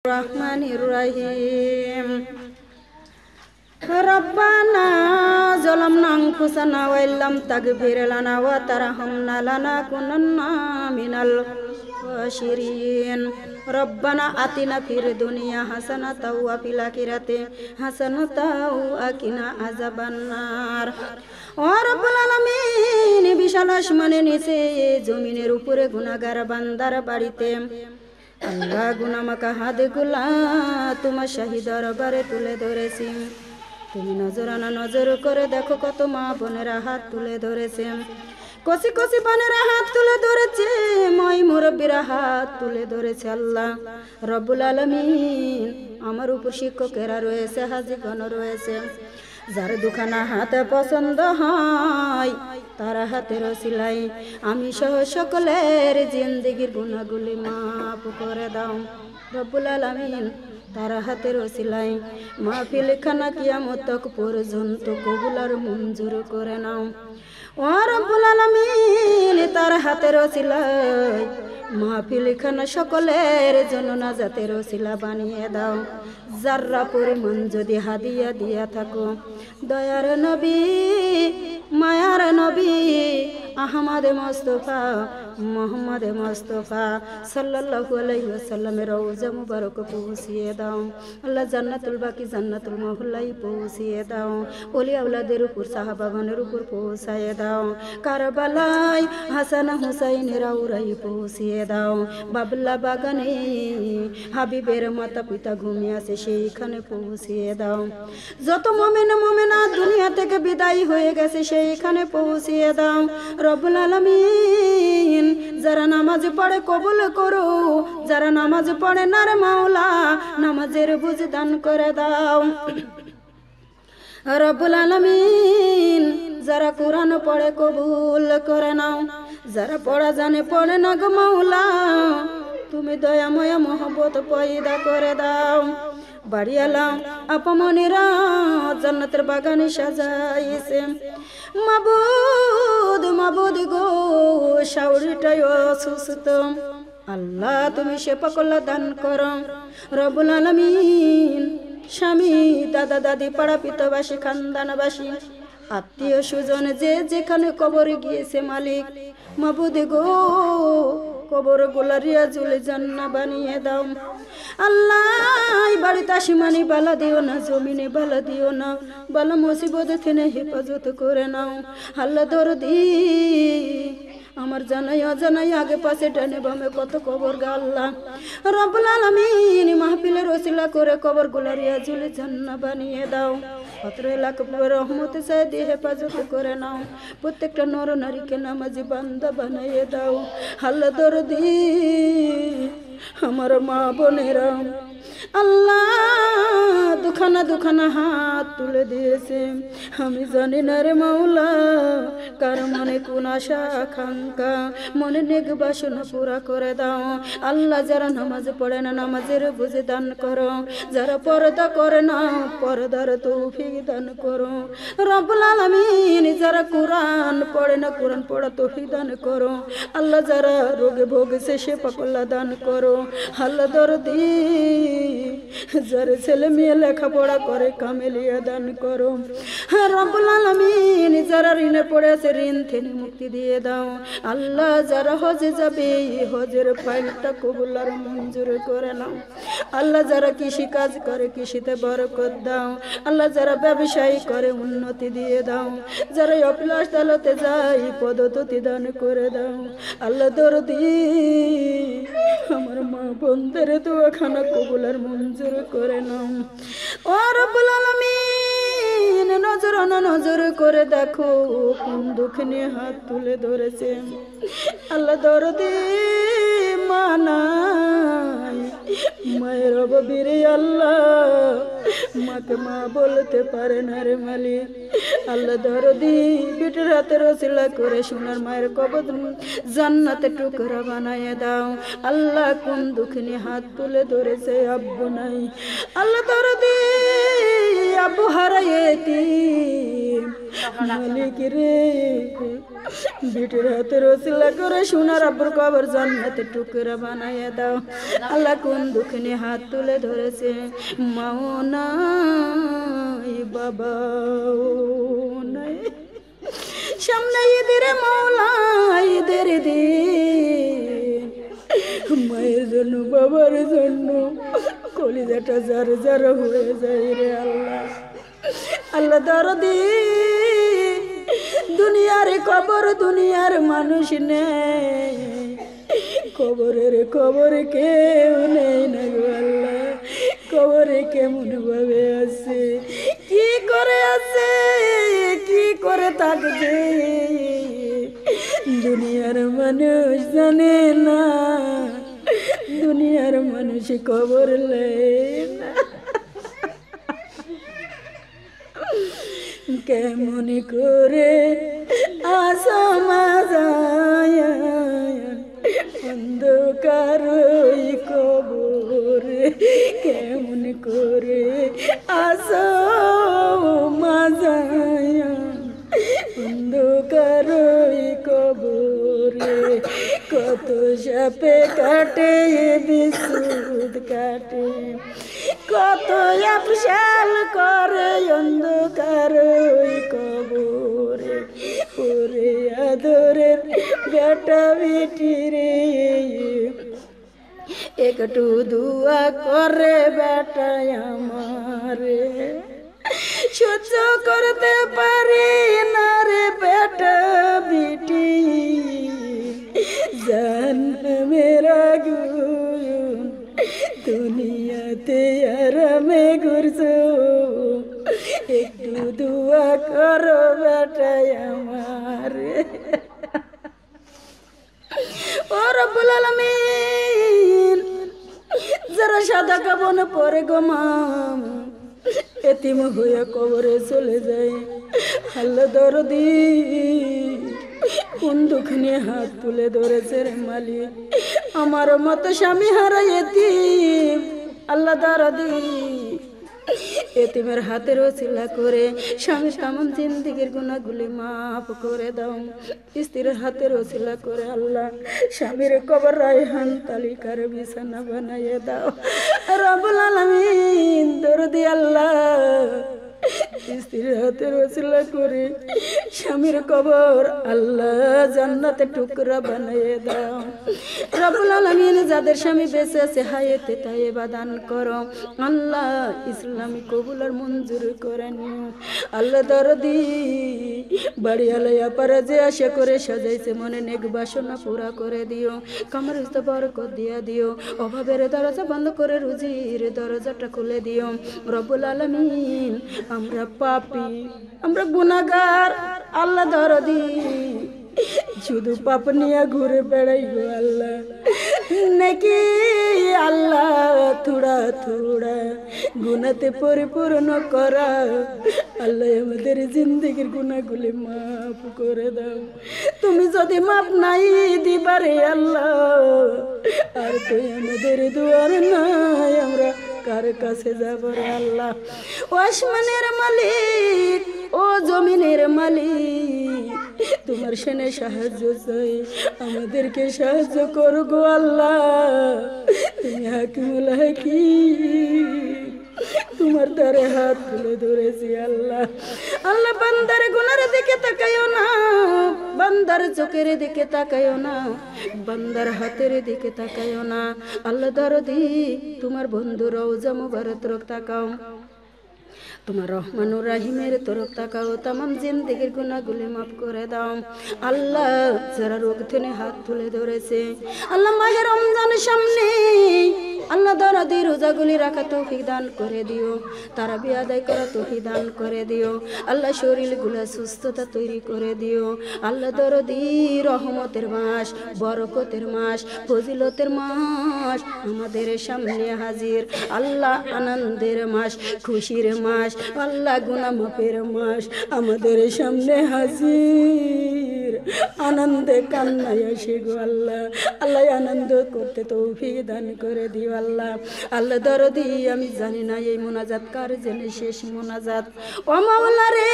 Bismillahirrahmanirrahim. Rabbana zalamna anfusana wa illam taghfir lana wa tarhamna lanakunanna minal khasirin. Rabbana atina fid dunya hasanatan wa fil akhirati hasanatan wa qina azabannar. ও রব্বুল আলামিন বিশাল আসমানের নিচে জমিনের উপরে গুনাহগার বান্দার বাড়িতে আল্লাহ গুনামাকা হাতগুলা তোমার শাহী দরবারে তুলে ধরেছি। তুমি নজরানা নজর করে দেখো কত মা বোনেরা হাত তুলে ধরেছে, কচি কচি বোনেরা হাত তুলে ধরেছে, মই মুরব্বীরা হাত তুলে ধরেছে। আল্লাহ রব্বুল আলামিন আমার উপর শিক্ষকেরা রয়েছে, হাজীগণ রয়েছে, যার দুখানা হাতে পছন্দ হয় তারা হাতের ওসিলাই আমি সহ সকলের জিন্দেগির গুনাহগুলি মাফ করে দাও রব্বুল আলামিন। তারা হাতের ওসিলাই মাহফিল খানা কিয়ামত পর্যন্ত কবুল আর মঞ্জুর করে নাও ও রব্বুল আলামিন। তার হাতের ওসিলাই মাহফিল খানা সকলের জন্য নাজাতের ওসিলা বানিয়ে দাও। যাররা পরিমাণ যদি হাদিয়া দিয়া থাকো দয়ার নবী মায়ার নবী আহমদ মুস্তফা মোহাম্মদ মুস্তফা সাল্লাল্লাহু আলাইহি ওয়াসাল্লামের রওজা মুবারক পৌঁছিয়ে দাও। আল্লাহ জান্নাতুল বাকি জান্নাতুল মাহলাই পৌঁছিয়ে দাও। ওলি আওলাদের উপর সাহাবাগণের উপর পৌঁছায় দাও। কারবালায় হাসান হুসাইনের আউরাই পৌঁছিয়ে দাও। বাবলা বাগানে হাবিবের মাতা পিতা ঘুমিয়ে আছে সেইখানে পৌঁছিয়ে দাও। যত মুমিন মুমিনা দুনিয়া থেকে বিদায় হয়ে গেছে সেইখানে পৌঁছিয়ে দাও রব্বুল আলামিন। যারা নামাজ পড়ে কবুল করো, যারা নামাজ পড়ে না রে মাওলা নামাজের বুঝ দান করে দাও রব্বুল আলামিন। যারা কোরআন পড়ে কবুল করে নাও, যারা পড়া জানে পড়ে না গো মাওলা তুমি দয়াময় মহব্বত পয়দা করে দাও। বাড়িয়ালাম আপমনিরা জান্নাতের বাগানে সাজাইছে মাবুদ মাবুদ গো শাওরিটাই অসুস্থ আল্লাহ তুমি শেফা কল্লা দান করো রব্বুল আলামিন। স্বামী দাদা দাদি পাড়া পিতবাসী খানদানবাসী আত্মীয় স্বজন যে যেখানে কবরে গিয়েছে মালিক মাবুদ গো কবর গোলারিয়া জুলে জান্নাত বানিয়ে দাও আল্লাহ। বাড়িতে আসিমানি বালা দিও না, জমিনে বালা দিও না, বালা মুসিবত থেকে হেফাজত করে নাও আল্লাহ দরদি। আমার জানাই অজানাই আগে পাশে ডানে বামে কত কবর গা আল্লাহ রব্বুল আলামিন। মাহফিলের ওসিলা করে কবর গোলারিয়া জুলে জান্নাত বানিয়ে দাও। 17 লাখ রহমতে চাই দিয়ে হেফাজত করে নাও। প্রত্যেকটা নর নারীকে নামাজি বান্দা বানিয়ে দাও আল্লাহ দরদি। আমার মা বোনেরা আল্লাহ দুখানা দুখানা হাত তুলে দিয়েছে, আমি জানি না রে মাওলা কার মনে কোন আশা আকাঙ্ক্ষা মনে নেক বাসনা পুরা করে দাও আল্লাহ। যারা নামাজ পড়ে না নামাজের বুঝে দান করো, যারা পর্দা করে না পর্দার তৌফিক দান করো রব্বুল আলামিন। যারা কোরআন পড়ে না কোরআন পড়া তৌফিক দান করো আল্লাহ। যারা রোগে ভোগেছে শেফা কল্লা দান করো আল্লাহ দরদি। যারা ছেলে মেয়ে লেখাপড়া করে কামেলিয়া দান করো রব্বুল আলামিন। যারা ঋণে পড়ে আছে ঋণ থেকে মুক্তি দিয়ে দাও আল্লাহ। যারা হজে যাবে হজের ফাইলটা কবুল আর মঞ্জুর করে নাও আল্লাহ। যারা কৃষি কাজ করে কৃষিতে বরকত দাও আল্লাহ। যারা ব্যবসায়ী করে উন্নতি দিয়ে দাও, যারা অফিস আদালতে যায় পদোন্নতি দান করে দাও আল্লাহ দরদি। আমার মা বোনদের দোয়াখানা কবুল আর মঞ্জুর করে নাও ও রব্বুল আলামিন। নজর না নজর করে দেখো কোন দুঃখ নিয়ে হাত তুলে ধরেছে আল্লাহ দরদি। মানাই মায়ের অববীরে আল্লাহ মাকে মা বলতে পারে না রে মালিক আল্লাহ দরদি। বিটের হাতের ওসিলা করে সোনার মায়ের কবর জান্নাতে টুকরা বানায় দাও আল্লাহ। কোন দুঃখ নিয়ে হাত তুলে ধরেছে আব্বু নাই আল্লাহ দরদি। আব্বু হারাইতি মালিক রে বিটির হাতের ওসিলা করে সোনার আব্বুর কবর জান্নাতে টুকরা বানাইয়া দাও আল্লাহ কোন দুঃখে হাত তুলে ধরেছে মাও নাই বাবাও নাই সামনে ঈদের মাওলা ঈদের দিন মায়ের জন্য বাবার জন্য কলিজাটা জার জার হয়ে যায় রে আল্লাহ আল্লাহ দরদি দুনিয়ার কবর দুনিয়ার মানুষ নেই কবরের কবর কেউ নেই না গো আল্লাহ কবরে কেমন ভাবে আছে কি করে আছে কি করে থাকবে দুনিয়ার মানুষ জানে না দুনিয়ার মানুষ কবর লেয় না কেমন করে আসামাজায় অন্ধকার কবরে কেমন করে আসামাজায় অন্ধকার কবরে কত সাপে কাটে বিশুদ কাটে কত আফসাল করে অন্ধকার কবরে ওরে আদরের বেটা বেটি রে একটু দুয়া করে বেটা আমারে সহ্য করতে পারি না রে বেটা বেটি জান মেরা গুন দুনিয়াতে আরামে ঘুরছো একটু দুয়া করো বেটা আমার ও রব্বুল আলামিন যারা সাদা কাপড় পরে গো মাম এতিম হয়ে কবরে চলে যায় আল্লাহ দরদি কোন দুঃখ নিয়ে হাত তুলে ধরেছে রে মালিক আমার মতো স্বামী হারা এতিম আল্লাহ দরদি এতিমের হাতের ওসিলা করে স্বামী তামাম জিন্দিগির গুনাহগুলি মাফ করে দাও স্ত্রীর হাতের ওসিলা করে আল্লাহ স্বামীর কবর রায়হান তালিকার বিছানা বানাইয়ে দাও রব্বুল আলামিন দরদি আল্লাহ স্ত্রীর হাতের ওসিলা করে স্বামীর কবর আল্লাহ জান্নাতে টুকরা বানিয়ে দাও রব্বুল আলামিন যাদের স্বামী বেঁচে আছে হায়াতে তাইবা দান করো আল্লাহ ইসলামী কবুল আর মঞ্জুর করে নিও আল্লাহ দরদি বাড়ি আলাইয়া পারা যে আশা করে সাজাইছে মনে নেক বাসনা পুরা করে দিও কামার ইস্তা বরকত দিয়া দিও অভাবের দরজা বন্ধ করে রুজির দরজাটা খুলে দিও রব্বুল আলামিন আমরা পাপী আমরা গুনাহগার আল্লাহ দরদি শুধু পাপ নিয়ে ঘুরে বেড়াই গো আল্লাহ নাকি আল্লাহ থোড়া থোড়া গুনাতে পরিপূর্ণ করা আল্লাহ আমাদের জিন্দেগির গুনাহগুলি মাফ করে দাও তুমি যদি মাফ নাই দিবারে আল্লাহ আর তুই আমাদের দুয়ার নাই আমরা কার কাছে যাব রে আল্লাহ ও আসমানের মালিক ও জমিনের মালিক তোমার সেনে সাহায্য চাই আমাদেরকে সাহায্য করো গো আল্লাহ তুমি হাকিমুল হাকিম তোমার দ্বারে হাত তুলে ধরেছি আল্লাহ আল্লাহ বান্দার গুনার দিকে তাকায়ও না বান্দার চোখের দিকে তাকায়ও না বান্দার হাতের দিকে তাকায়ও না আল্লাহ দরদি তোমার বন্ধু রওজা মুবারক তরফ তাকাও তোমার রহমানুর রাহিমের তরফ তাকাও তামাম জিন্দেগির গুনাহগুলি মাফ করে দাও আল্লাহ যারা রোগ থেকে হাত তুলে ধরেছে আল্লাহ মাহে রমজানের সামনে আল্লাহ দরদি রোজাগুলি রাখা তৌফিক দান করে দিও তারাবি আদায় করা তৌফিক দান করে দিও আল্লাহ শরীরগুলা সুস্থতা তৈরি করে দিও আল্লাহ দরদি রহমতের মাস বরকতের মাস ফজিলতের মাস আমাদের সামনে হাজির আল্লাহ আনন্দের মাস খুশির মাস আল্লাহ গুনাহ মাফের মাস আমাদের সামনে হাজির আনন্দে কান্নায় আসে গো আল্লাহ আল্লাহ আনন্দ করতে তৌফিক দান করে দিও আল্লাহ। আল্লাহ দরদি আমি জানি না এই মোনাজাত কার জন্য শেষ মোনাজাত। ও মাওলা রে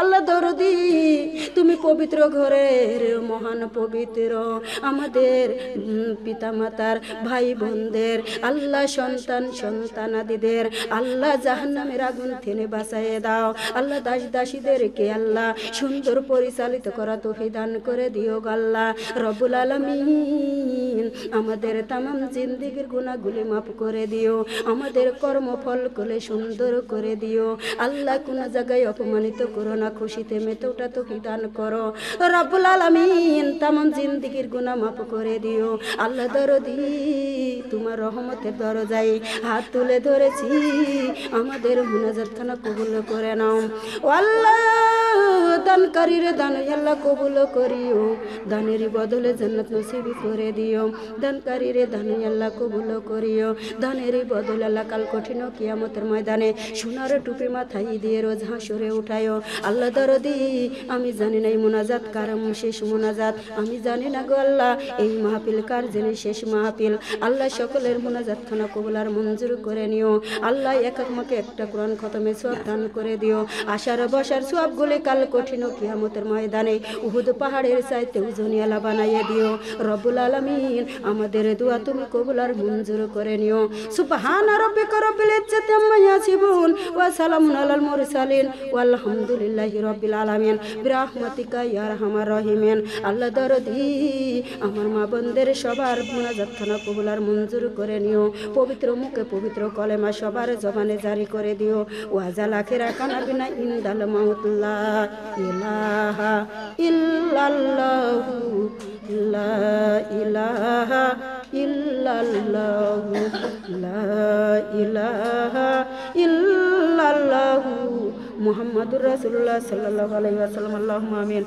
আল্লাহ দরদি তুমি পবিত্র ঘরের মহান পবিত্র আমাদের পিতামাতার ভাই বোনদের আল্লাহ সন্তান সন্তানাদিদের আল্লাহ জাহান্নামের আগুন থেকে বাঁচাইয়ে দাও। আল্লাহ দাস দাসীদেরকে আল্লাহ সুন্দর পরিচালিত করা তৌফিক দান করে দিও আল্লাহ রব্বুল আলামিন। আমাদের তামাম জিন্দেগির গুনাহগুলি মাফ করে দিও, আমাদের কর্মফল গুলি সুন্দর করে দিও আল্লাহ। কোন জায়গায় অপমানিত করো না, খুশিতে মেতে ওঠা তৌফিক দান করো রব্বুল আলামিন। তামাম জিন্দেগির গুনাহ মাফ করে দিও আল্লাহ দরদি তোমার রহমতের দরজায় হাত তুলে ধরেছি, আমাদের মুনাজাতখানা কবুল করে নাও আল্লাহ। দানকারীর দান আল্লাহ কবুল করিও, দানের বদলে জান্নাত নসিব করে দিও। দানকারীর দান আল্লাহ কবুল করিও, দানের বদলে আল্লাহ কাল কঠিন কিয়ামতের ময়দানে সোনার টুপি মাথায় দিয়ে রোজ হাসরে উঠায়ও আল্লাহ দরদি। আমি জানি না এই মুনাজাত কার শেষ মুনাজাত, আমি জানি না গো আল্লাহ এই মাহফিল কার জেনে শেষ মাহফিল। আল্লাহ সকলের মুনাজাতখানা কবুল আর মঞ্জুর করে নিও আল্লাহ। এক একমাকে একটা কোরআন খতমে সওয়াব দান করে দিও, আশার বসার সওয়াবগুলি কাল কঠিন কিয়ামতের ময়দানে উহুদ পাহাড়ের চাইতে ওজনিয়ালা বানাইয়ে দিও রব্বুল আলামিন। আমাদের দোয়া তুমি কবুল আর মঞ্জুর করে নিও। সুবহান রাব্বিকা রব্বিল ইজ্জাতি আম্মা ইয়াসিফুন ওয়া সালামুন আলাল মুরসালিন ওয়ালহামদুলিল্লাহি রাব্বিল আলামিন বিরহমাতিকা ইয়া আরহামার রাহিমিন। আল্লাহ দরদি আমার মা বোনদের সবার মুনাজাতখানা কবুল আর মঞ্জুর করে নিও, পবিত্র মুখে পবিত্র কলেমা সবার জবানে জারি করে দিও। ওয়াজাল আখিরা কানা বিনা ইনদাল মাউত লা ইলাহা ইল্লাল্লাহু লা ইলাহা ইল্লাল্লাহু লা ইলাহা ইল্লাল্লাহু মুহাম্মাদুর রাসূলুল্লাহ সাল্লাল্লাহু আলাইহি ওয়াসাল্লাম। আল্লাহুম্মা আমিন।